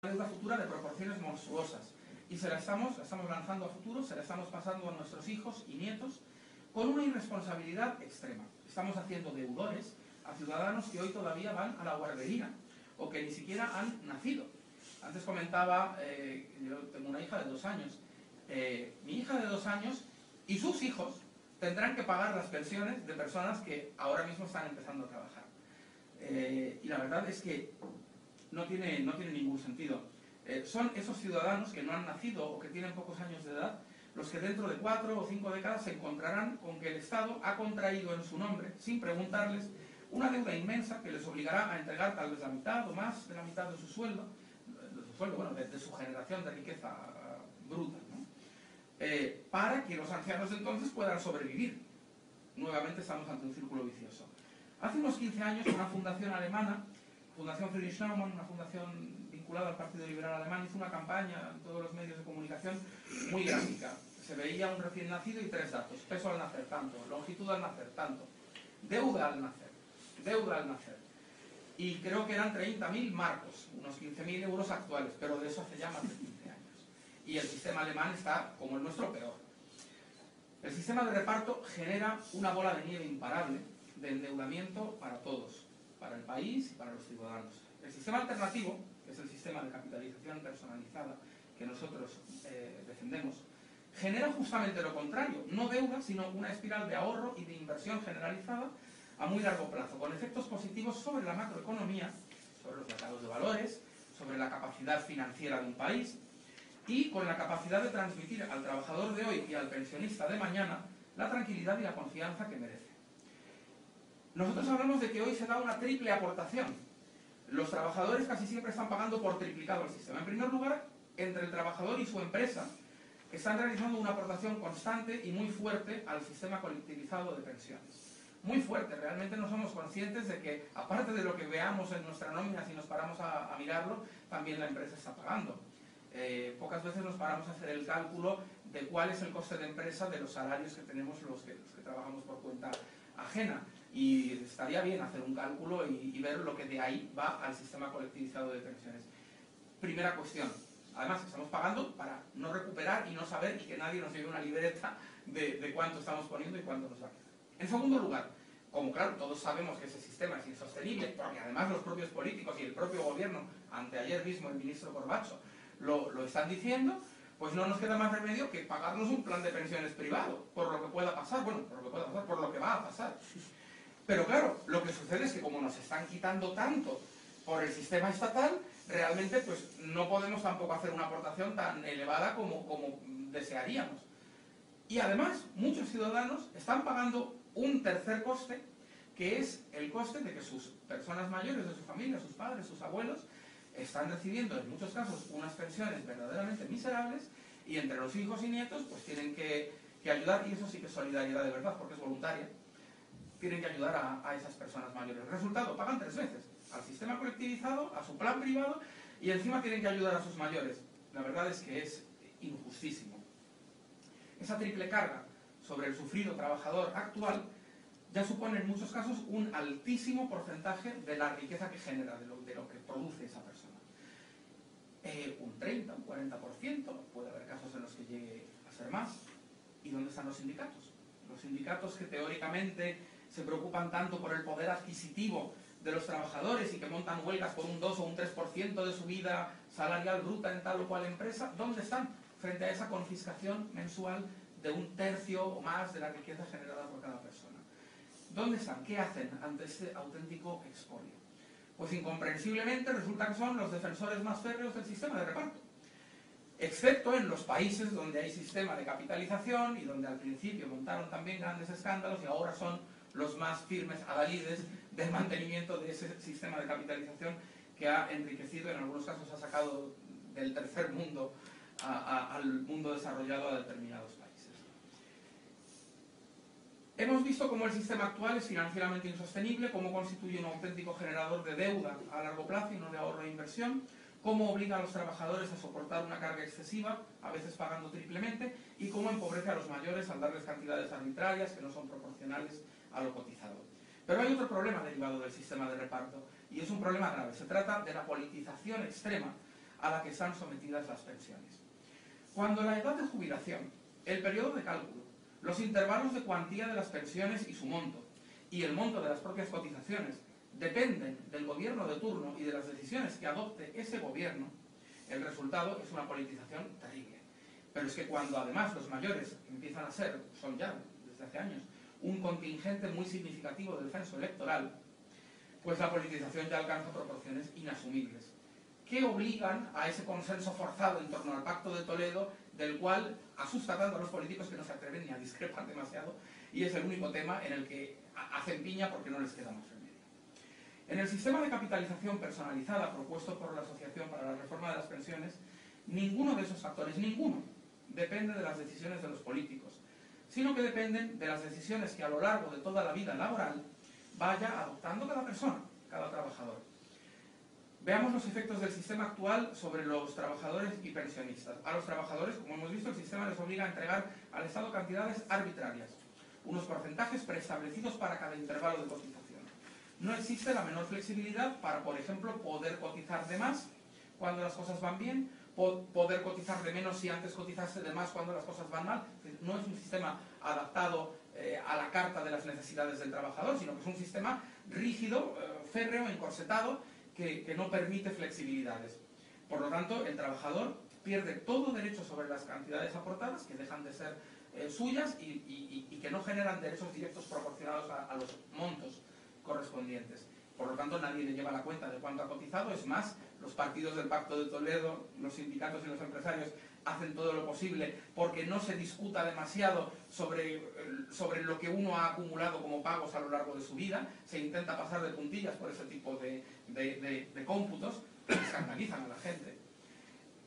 deuda futura de proporciones monstruosas y se la estamos lanzando a futuro, se la estamos pasando a nuestros hijos y nietos con una irresponsabilidad extrema. Estamos haciendo deudores a ciudadanos que hoy todavía van a la guardería o que ni siquiera han nacido. Antes comentaba, yo tengo una hija de 2 años, mi hija de 2 años y sus hijos tendrán que pagar las pensiones de personas que ahora mismo están empezando a trabajar. Y la verdad es que no tiene ningún sentido. Son esos ciudadanos que no han nacido o que tienen pocos años de edad los que dentro de 4 o 5 décadas se encontrarán con que el Estado ha contraído en su nombre, sin preguntarles, una deuda inmensa que les obligará a entregar tal vez la mitad o más de la mitad de su sueldo, de su generación de riqueza bruta, ¿no? Para que los ancianos de entonces puedan sobrevivir. Nuevamente estamos ante un círculo vicioso. Hace unos 15 años una fundación alemana, Fundación Friedrich Naumann, una fundación vinculada al Partido Liberal Alemán, hizo una campaña en todos los medios de comunicación muy gráfica. Se veía un recién nacido y 3 datos: peso al nacer, tanto; longitud al nacer, tanto; deuda al nacer. Y creo que eran 30.000 marcos, unos 15.000 euros actuales, pero de eso hace ya más de 15 años. Y el sistema alemán está, como el nuestro, peor. El sistema de reparto genera una bola de nieve imparable de endeudamiento para todos, para el país y para los ciudadanos. El sistema alternativo, que es el sistema de capitalización personalizada que nosotros defendemos, genera justamente lo contrario: no deuda, sino una espiral de ahorro y de inversión generalizada a muy largo plazo, con efectos positivos sobre la macroeconomía, sobre los mercados de valores, sobre la capacidad financiera de un país y con la capacidad de transmitir al trabajador de hoy y al pensionista de mañana la tranquilidad y la confianza que merece. Nosotros hablamos de que hoy se da una triple aportación. Los trabajadores casi siempre están pagando por triplicado el sistema. En primer lugar, entre el trabajador y su empresa están realizando una aportación constante y muy fuerte al sistema colectivizado de pensiones. Muy fuerte, realmente no somos conscientes de que, aparte de lo que veamos en nuestra nómina, si nos paramos a mirarlo, también la empresa está pagando. Pocas veces nos paramos a hacer el cálculo de cuál es el coste de empresa de los salarios que tenemos los que trabajamos por cuenta ajena. Y estaría bien hacer un cálculo y ver lo que de ahí va al sistema colectivizado de pensiones. Primera cuestión. Además, estamos pagando para no recuperar y no saber y que nadie nos lleve una libreta de cuánto estamos poniendo y cuánto nos va a quedar. En segundo lugar, como claro, todos sabemos que ese sistema es insostenible, porque además los propios políticos y el propio gobierno, anteayer mismo el ministro Corbacho, lo están diciendo, pues no nos queda más remedio que pagarnos un plan de pensiones privado, por lo que pueda pasar, por lo que va a pasar. Pero claro, lo que sucede es que como nos están quitando tanto por el sistema estatal, realmente pues no podemos tampoco hacer una aportación tan elevada como desearíamos. Y además, muchos ciudadanos están pagando un tercer coste, que es el coste de que sus personas mayores de su familia, sus padres, sus abuelos, están recibiendo en muchos casos unas pensiones verdaderamente miserables y entre los hijos y nietos pues tienen que ayudar, y eso sí que es solidaridad de verdad porque es voluntaria, tienen que ayudar a esas personas mayores. Resultado, pagan 3 veces: al sistema colectivizado, a su plan privado y encima tienen que ayudar a sus mayores. La verdad es que es injustísimo. Esa triple carga sobre el sufrido trabajador actual ya supone en muchos casos un altísimo porcentaje de la riqueza que genera, de lo que produce esa persona. Un 30, un 40%, puede haber casos en los que llegue a ser más. ¿Y dónde están los sindicatos? Los sindicatos que teóricamente se preocupan tanto por el poder adquisitivo de los trabajadores y que montan huelgas por un 2 o un 3% de su vida salarial bruta en tal o cual empresa, ¿dónde están frente a esa confiscación mensual de un tercio o más de la riqueza generada por cada persona? ¿Dónde están? ¿Qué hacen ante este auténtico expolio? Pues incomprensiblemente resulta que son los defensores más férreos del sistema de reparto, excepto en los países donde hay sistema de capitalización y donde al principio montaron también grandes escándalos y ahora son los más firmes adalides del mantenimiento de ese sistema de capitalización que ha enriquecido, en algunos casos ha sacado del tercer mundo al mundo desarrollado a determinados países. Hemos visto cómo el sistema actual es financieramente insostenible, cómo constituye un auténtico generador de deuda a largo plazo y no de ahorro e inversión, cómo obliga a los trabajadores a soportar una carga excesiva, a veces pagando triplemente, y cómo empobrece a los mayores al darles cantidades arbitrarias que no son proporcionales a lo cotizado. Pero hay otro problema derivado del sistema de reparto, y es un problema grave. Se trata de la politización extrema a la que están sometidas las pensiones. Cuando la edad de jubilación, el periodo de cálculo, los intervalos de cuantía de las pensiones y su monto, y el monto de las propias cotizaciones, dependen del gobierno de turno y de las decisiones que adopte ese gobierno, el resultado es una politización terrible. Pero es que cuando además los mayores empiezan a ser, son ya desde hace años, un contingente muy significativo del censo electoral, pues la politización ya alcanza proporciones inasumibles, que obligan a ese consenso forzado en torno al Pacto de Toledo, del cual asusta tanto a los políticos que no se atreven ni a discrepar demasiado, y es el único tema en el que hacen piña porque no les queda más remedio. En el sistema de capitalización personalizada propuesto por la Asociación para la Reforma de las Pensiones, ninguno de esos factores, ninguno, depende de las decisiones de los políticos, sino que dependen de las decisiones que a lo largo de toda la vida laboral vaya adoptando cada persona, cada trabajador. Veamos los efectos del sistema actual sobre los trabajadores y pensionistas. A los trabajadores, como hemos visto, el sistema les obliga a entregar al Estado cantidades arbitrarias, unos porcentajes preestablecidos para cada intervalo de cotización. No existe la menor flexibilidad para, por ejemplo, poder cotizar de más cuando las cosas van bien, poder cotizar de menos si antes cotizaste de más cuando las cosas van mal. No es un sistema adaptado a la carta de las necesidades del trabajador, sino que es un sistema rígido, férreo, encorsetado, que no permite flexibilidades. Por lo tanto, el trabajador pierde todo derecho sobre las cantidades aportadas, que dejan de ser suyas y que no generan derechos directos proporcionados a los montos correspondientes. Por lo tanto, nadie le lleva la cuenta de cuánto ha cotizado. Es más, los partidos del Pacto de Toledo, los sindicatos y los empresarios hacen todo lo posible porque no se discuta demasiado sobre lo que uno ha acumulado como pagos a lo largo de su vida. Se intenta pasar de puntillas por ese tipo de cómputos que escandalizan a la gente.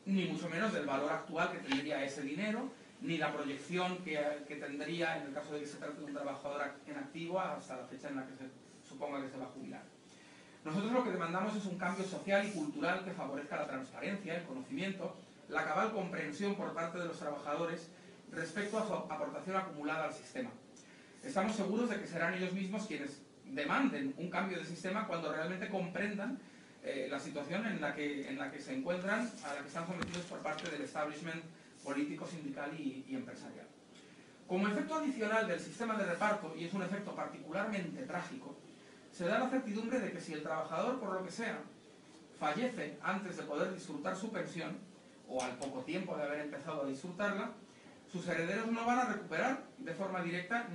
Ni mucho menos del valor actual que tendría ese dinero, ni la proyección que tendría en el caso de que se trate de un trabajador en activo hasta la fecha en la que se suponga que se va a jubilar. Nosotros lo que demandamos es un cambio social y cultural que favorezca la transparencia, el conocimiento, la cabal comprensión por parte de los trabajadores respecto a su aportación acumulada al sistema. Estamos seguros de que serán ellos mismos quienes demanden un cambio de sistema cuando realmente comprendan la situación en la que se encuentran, a la que están sometidos por parte del establishment político, sindical y empresarial. Como efecto adicional del sistema de reparto, y es un efecto particularmente trágico, se da la certidumbre de que si el trabajador, por lo que sea, fallece antes de poder disfrutar su pensión, o al poco tiempo de haber empezado a disfrutarla, sus herederos no van a recuperar de forma directa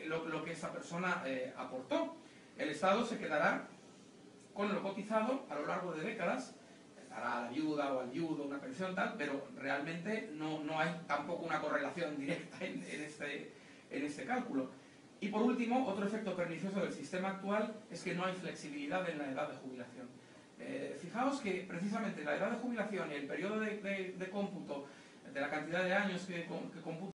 lo que esa persona aportó. El Estado se quedará con lo cotizado a lo largo de décadas, dará a la viuda o al viudo una pensión tal, pero realmente no hay tampoco una correlación directa en este cálculo. Y por último, otro efecto pernicioso del sistema actual es que no hay flexibilidad en la edad de jubilación. Fijaos que precisamente la edad de jubilación y el periodo de cómputo de la cantidad de años que computa